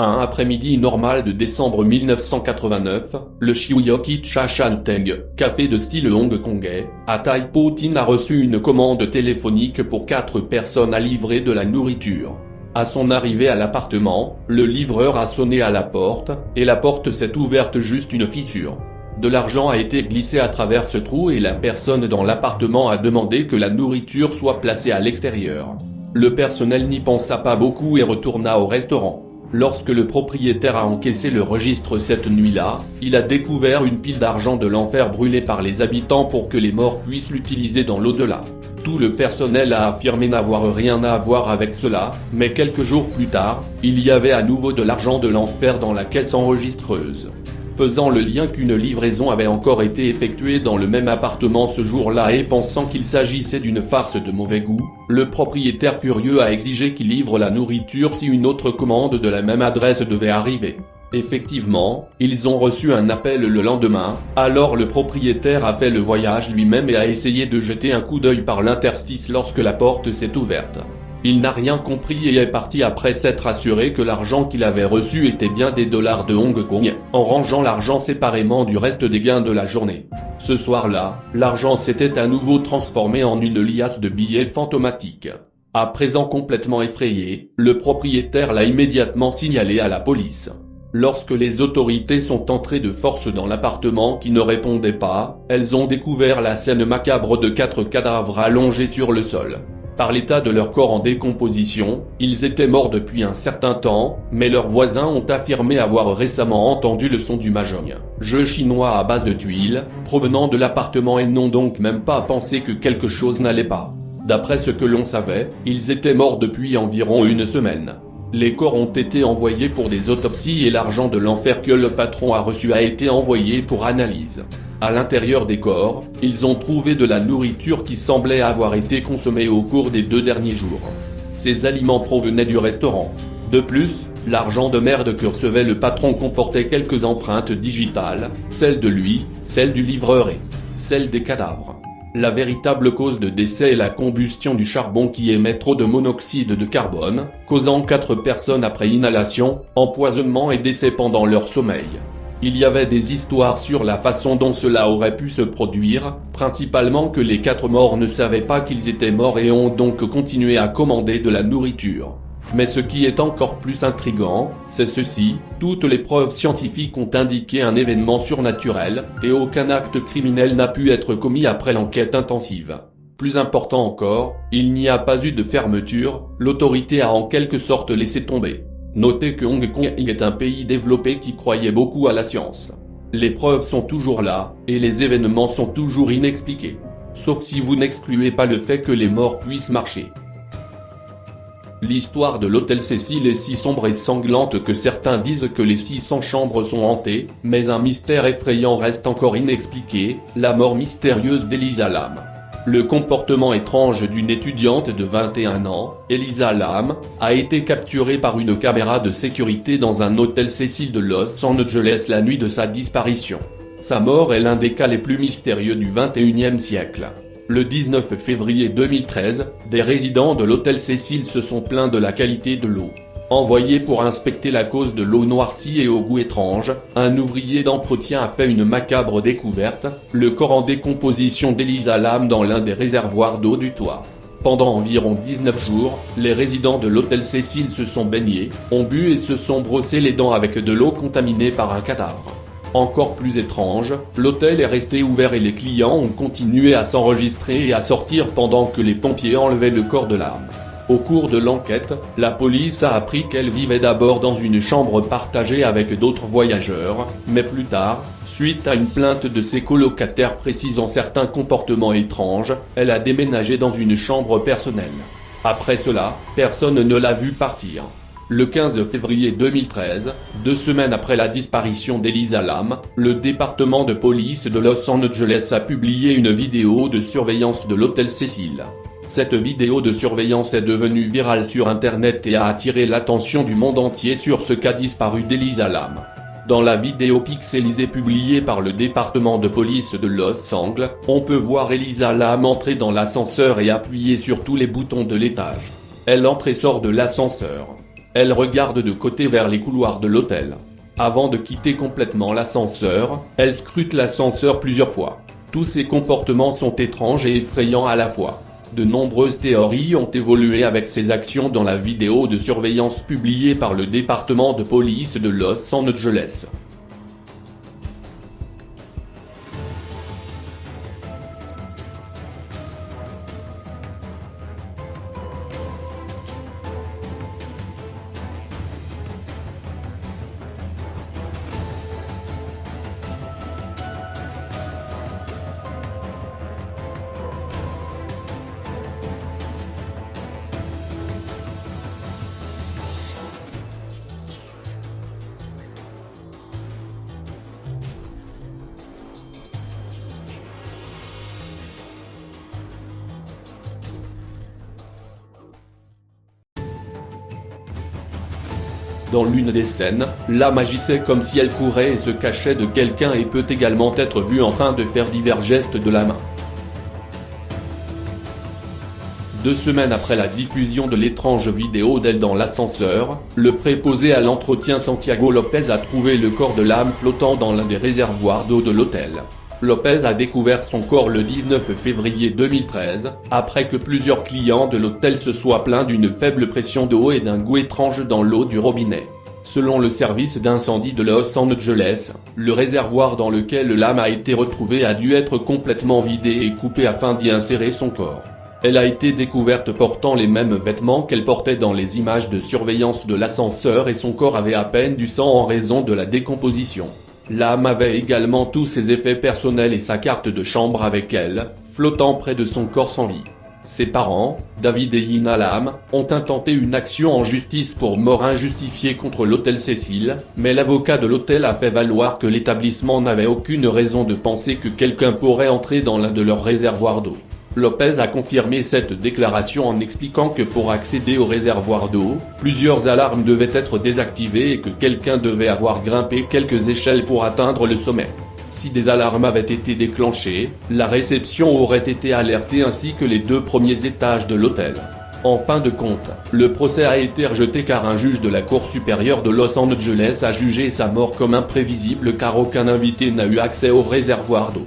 Un après-midi normal de décembre 1989, le Shiuyoki Cha Shan Teng, café de style hongkongais, à Tai Po Tin a reçu une commande téléphonique pour 4 personnes à livrer de la nourriture. À son arrivée à l'appartement, le livreur a sonné à la porte, et la porte s'est ouverte juste une fissure. De l'argent a été glissé à travers ce trou et la personne dans l'appartement a demandé que la nourriture soit placée à l'extérieur. Le personnel n'y pensa pas beaucoup et retourna au restaurant. Lorsque le propriétaire a encaissé le registre cette nuit-là, il a découvert une pile d'argent de l'enfer brûlée par les habitants pour que les morts puissent l'utiliser dans l'au-delà. Tout le personnel a affirmé n'avoir rien à voir avec cela, mais quelques jours plus tard, il y avait à nouveau de l'argent de l'enfer dans la caisse enregistreuse. Faisant le lien qu'une livraison avait encore été effectuée dans le même appartement ce jour-là et pensant qu'il s'agissait d'une farce de mauvais goût, le propriétaire furieux a exigé qu'il livre la nourriture si une autre commande de la même adresse devait arriver. Effectivement, ils ont reçu un appel le lendemain, alors le propriétaire a fait le voyage lui-même et a essayé de jeter un coup d'œil par l'interstice lorsque la porte s'est ouverte. Il n'a rien compris et est parti après s'être assuré que l'argent qu'il avait reçu était bien des dollars de Hong Kong, en rangeant l'argent séparément du reste des gains de la journée. Ce soir-là, l'argent s'était à nouveau transformé en une liasse de billets fantomatiques. À présent complètement effrayé, le propriétaire l'a immédiatement signalé à la police. Lorsque les autorités sont entrées de force dans l'appartement qui ne répondait pas, elles ont découvert la scène macabre de 4 cadavres allongés sur le sol. Par l'état de leur corps en décomposition, ils étaient morts depuis un certain temps, mais leurs voisins ont affirmé avoir récemment entendu le son du mahjong, jeu chinois à base de tuiles, provenant de l'appartement et n'ont donc même pas pensé que quelque chose n'allait pas. D'après ce que l'on savait, ils étaient morts depuis environ une semaine. Les corps ont été envoyés pour des autopsies et l'argent de l'enfer que le patron a reçu a été envoyé pour analyse. À l'intérieur des corps, ils ont trouvé de la nourriture qui semblait avoir été consommée au cours des 2 derniers jours. Ces aliments provenaient du restaurant. De plus, l'argent de merde que recevait le patron comportait quelques empreintes digitales, celles de lui, celles du livreur et celles des cadavres. La véritable cause de décès est la combustion du charbon qui émet trop de monoxyde de carbone, causant 4 personnes après inhalation, empoisonnement et décès pendant leur sommeil. Il y avait des histoires sur la façon dont cela aurait pu se produire, principalement que les 4 morts ne savaient pas qu'ils étaient morts et ont donc continué à commander de la nourriture. Mais ce qui est encore plus intriguant, c'est ceci, toutes les preuves scientifiques ont indiqué un événement surnaturel, et aucun acte criminel n'a pu être commis après l'enquête intensive. Plus important encore, il n'y a pas eu de fermeture, l'autorité a en quelque sorte laissé tomber. Notez que Hong Kong est un pays développé qui croyait beaucoup à la science. Les preuves sont toujours là, et les événements sont toujours inexpliqués. Sauf si vous n'excluez pas le fait que les morts puissent marcher. L'histoire de l'hôtel Cecil est si sombre et sanglante que certains disent que les 600 chambres sont hantées, mais un mystère effrayant reste encore inexpliqué, la mort mystérieuse d'Elisa Lam. Le comportement étrange d'une étudiante de 21 ans, Elisa Lam, a été capturée par une caméra de sécurité dans un hôtel Cecil de Los Angeles la nuit de sa disparition. Sa mort est l'un des cas les plus mystérieux du XXIe siècle. Le 19 février 2013, des résidents de l'hôtel Cecil se sont plaints de la qualité de l'eau. Envoyé pour inspecter la cause de l'eau noircie et au goût étrange, un ouvrier d'entretien a fait une macabre découverte, le corps en décomposition d'Elisa Lam dans l'un des réservoirs d'eau du toit. Pendant environ 19 jours, les résidents de l'hôtel Cecil se sont baignés, ont bu et se sont brossés les dents avec de l'eau contaminée par un cadavre. Encore plus étrange, l'hôtel est resté ouvert et les clients ont continué à s'enregistrer et à sortir pendant que les pompiers enlevaient le corps de Lam. Au cours de l'enquête, la police a appris qu'elle vivait d'abord dans une chambre partagée avec d'autres voyageurs, mais plus tard, suite à une plainte de ses colocataires précisant certains comportements étranges, elle a déménagé dans une chambre personnelle. Après cela, personne ne l'a vue partir. Le 15 février 2013, 2 semaines après la disparition d'Elisa Lam, le département de police de Los Angeles a publié une vidéo de surveillance de l'hôtel Cecil. Cette vidéo de surveillance est devenue virale sur internet et a attiré l'attention du monde entier sur ce cas disparu d'Elisa Lam. Dans la vidéo pixelisée publiée par le département de police de Los Angeles, on peut voir Elisa Lam entrer dans l'ascenseur et appuyer sur tous les boutons de l'étage. Elle entre et sort de l'ascenseur. Elle regarde de côté vers les couloirs de l'hôtel. Avant de quitter complètement l'ascenseur, elle scrute l'ascenseur plusieurs fois. Tous ces comportements sont étranges et effrayants à la fois. De nombreuses théories ont évolué avec ces actions dans la vidéo de surveillance publiée par le département de police de Los Angeles. Dans l'une des scènes, l'âme agissait comme si elle courait et se cachait de quelqu'un et peut également être vue en train de faire divers gestes de la main. 2 semaines après la diffusion de l'étrange vidéo d'elle dans l'ascenseur, le préposé à l'entretien Santiago Lopez a trouvé le corps de l'âme flottant dans l'un des réservoirs d'eau de l'hôtel. Lopez a découvert son corps le 19 février 2013, après que plusieurs clients de l'hôtel se soient plaints d'une faible pression d'eau et d'un goût étrange dans l'eau du robinet. Selon le service d'incendie de Los Angeles, le réservoir dans lequel l'âme a été retrouvée a dû être complètement vidé et coupé afin d'y insérer son corps. Elle a été découverte portant les mêmes vêtements qu'elle portait dans les images de surveillance de l'ascenseur et son corps avait à peine du sang en raison de la décomposition. L'âme avait également tous ses effets personnels et sa carte de chambre avec elle, flottant près de son corps sans vie. Ses parents, David et Ina Lam, ont intenté une action en justice pour mort injustifiée contre l'hôtel Cecil, mais l'avocat de l'hôtel a fait valoir que l'établissement n'avait aucune raison de penser que quelqu'un pourrait entrer dans l'un de leurs réservoirs d'eau. Lopez a confirmé cette déclaration en expliquant que pour accéder au réservoir d'eau, plusieurs alarmes devaient être désactivées et que quelqu'un devait avoir grimpé quelques échelles pour atteindre le sommet. Si des alarmes avaient été déclenchées, la réception aurait été alertée ainsi que les 2 premiers étages de l'hôtel. En fin de compte, le procès a été rejeté car un juge de la Cour supérieure de Los Angeles a jugé sa mort comme imprévisible car aucun invité n'a eu accès au réservoir d'eau.